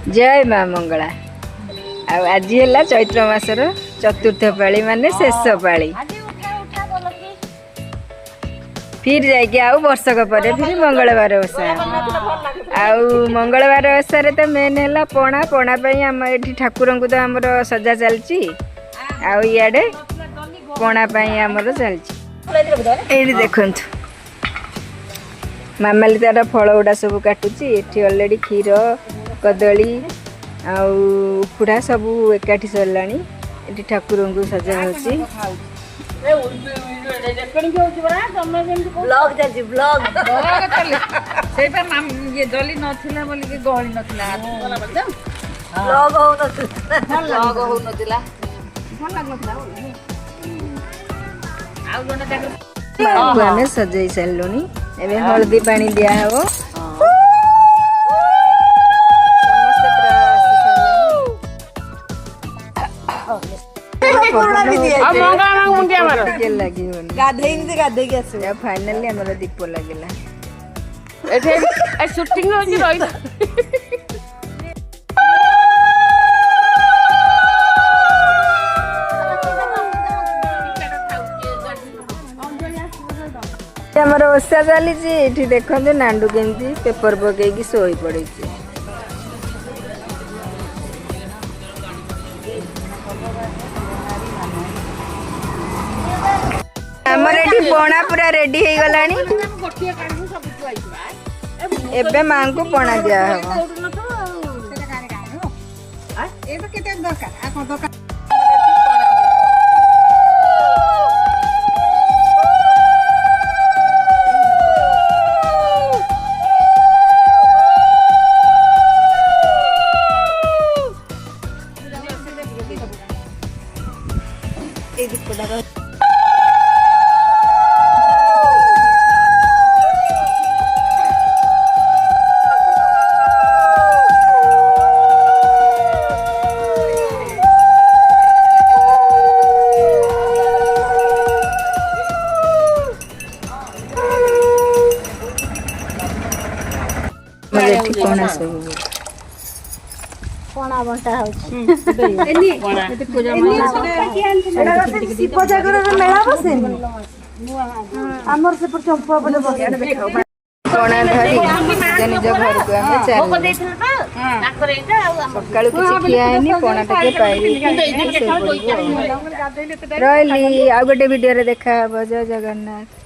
जय माँ मंगला। आज है चैत्र मासर चतुर्थ पाली माने शेष पाली। फिर जाके आउ वर्षक पर फिर मंगलवार ओषा आउ मंगलवार ओषा तो मेन है पणा पणा आम ये ठाकुर को तो आमर सजा चलती आड़े पणा आमर चलती देखु मामाली तार फल गुड़ा सब काटुची ये अलरेडी क्षीर कदली आउखुड़ा सब एकाठी सरला ठाकुर को सजा होची आम सजाई सारे एवं हल्दी पानी दिया हो फाइनाली आमर दीप लगे आमर ओषा चली देखो नांडू केमती पेपर पकईकी शोई पड़ी आमर ये पणा पूरा रेडी हो गलानी एबे मां को पणा दिया हो पणा बंटा पणा धरी निज घर को सका खिया पणा टे रही आ गोटे वीडियो देखा जय जगन्नाथ।